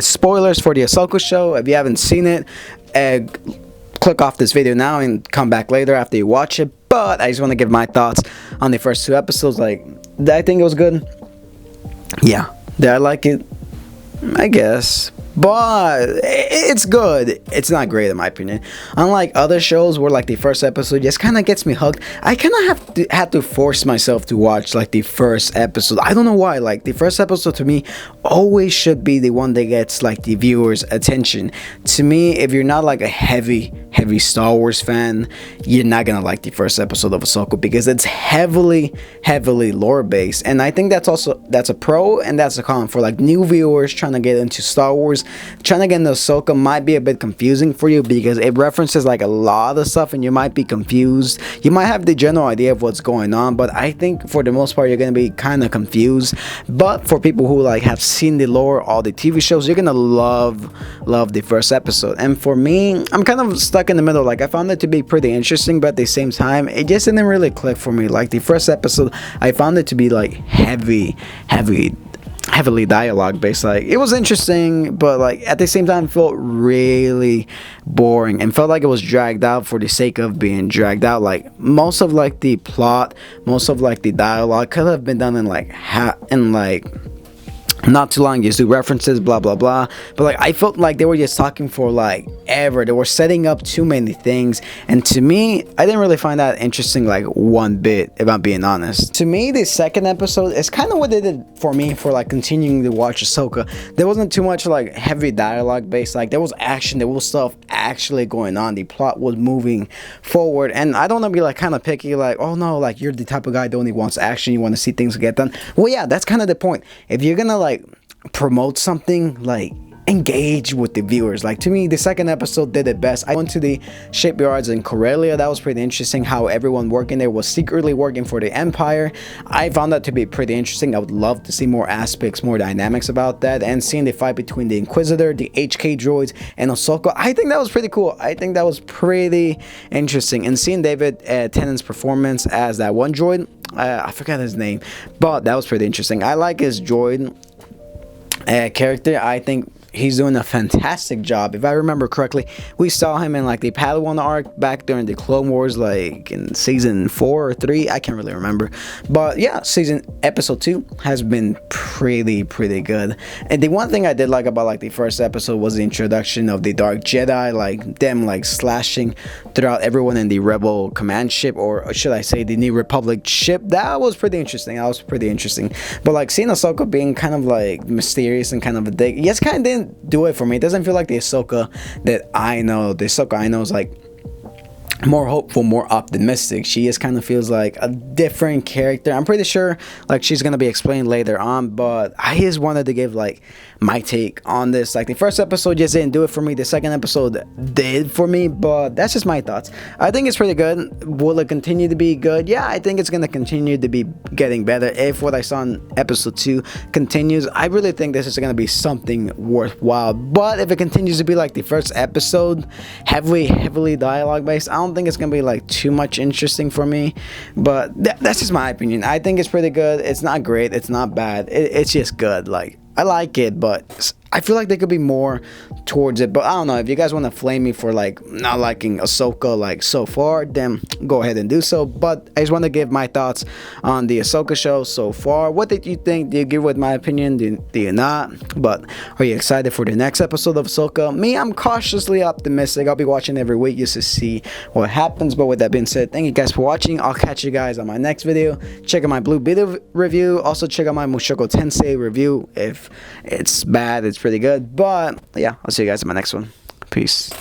Spoilers for the Ahsoka show. If you haven't seen it, click off this video now and come back later after you watch it. But I just want to give my thoughts on the first 2 episodes. Like, did I think it was good? Yeah. Did I like it? I guess. But it's good. It's not great in my opinion. Unlike other shows where like the first episode just kind of gets me hooked, I kind of have to force myself to watch like the first episode. I don't know why. Like the first episode to me always should be the one that gets like the viewers' attention. To me, if you're not like a heavy Star Wars fan, you're not gonna like the first episode of Ahsoka because it's heavily lore based. And I think that's a pro and that's a con for like new viewers trying to get into Star Wars. Trying to get into Ahsoka might be a bit confusing for you because it references like a lot of stuff and you might be confused. You might have the general idea of what's going on, but I think for the most part you're gonna be kind of confused. But for people who like have seen the lore, all the TV shows, you're gonna love the first episode. And for me, I'm kind of stuck in the middle. Like I found it to be pretty interesting, but at the same time it just didn't really click for me. Like the first episode, I found it to be like heavily dialogue based. Like it was interesting, but like at the same time it felt really boring and felt like it was dragged out for the sake of being dragged out. Like most of like the plot, most of like the dialogue could have been done in like not too long, just do references, blah blah blah. But like I felt like they were just talking for like ever. They were setting up too many things, and to me I didn't really find that interesting like one bit, if I'm being honest. To me the second episode is kind of what they did for me for like continuing to watch Ahsoka. There wasn't too much like heavy dialogue based. Like there was action, there was stuff actually going on, the plot was moving forward. And I don't want to be like kind of picky, like, oh no, like you're the type of guy that only wants action, you want to see things get done. Well, yeah, that's kind of the point. If you're gonna like promote something, like engage with the viewers. Like to me the second episode did it best. I went to the shipyards in Corellia. That was pretty interesting, how everyone working there was secretly working for the Empire. I found that to be pretty interesting. I would love to see more aspects, more dynamics about that. And seeing the fight between the Inquisitor, the HK droids, and Ahsoka, I think that was pretty cool. I think that was pretty interesting. And seeing David Tennant's performance as that one droid, I forgot his name, but that was pretty interesting. I like his droid character. I think he's doing a fantastic job. If I remember correctly, we saw him in like the Padawan arc back during the Clone Wars, like in season 4 or 3, I can't really remember. But yeah, episode 2 has been pretty good. And the one thing I did like about like the first episode was the introduction of the Dark Jedi, like them like slashing throughout everyone in the Rebel command ship, or should I say the New Republic ship. That was pretty interesting. But like seeing Ahsoka being kind of like mysterious and kind of a dick, yes, kind of didn't do it for me. It doesn't feel like the Ahsoka that I know. The Ahsoka I know is like more hopeful, more optimistic. She just kind of feels like a different character. I'm pretty sure like she's gonna be explained later on, but I just wanted to give like my take on this. Like the first episode just didn't do it for me. The second episode did for me, but that's just my thoughts. I think it's pretty good. Will it continue to be good? Yeah, I think it's gonna continue to be getting better. If what I saw in episode 2 continues, I really think this is gonna be something worthwhile. But if it continues to be like the first episode, heavily dialogue based, I don't think it's gonna be like too much interesting for me. But that's just my opinion. I think it's pretty good. It's not great, it's not bad, it's just good. Like I like it, but I feel like there could be more towards it. But I don't know, if you guys want to flame me for like not liking Ahsoka like so far, then go ahead and do so. But I just want to give my thoughts on the Ahsoka show so far. What did you think? Do you agree with my opinion? Do you not? But are you excited for the next episode of Ahsoka? Me, I'm cautiously optimistic. I'll be watching every week just to see what happens. But with that being said, thank you guys for watching. I'll catch you guys on my next video. Check out my Blue Beetle review. Also check out my Mushoku Tensei review. If it's bad, it's pretty good. But yeah, I'll see you guys in my next one. Peace.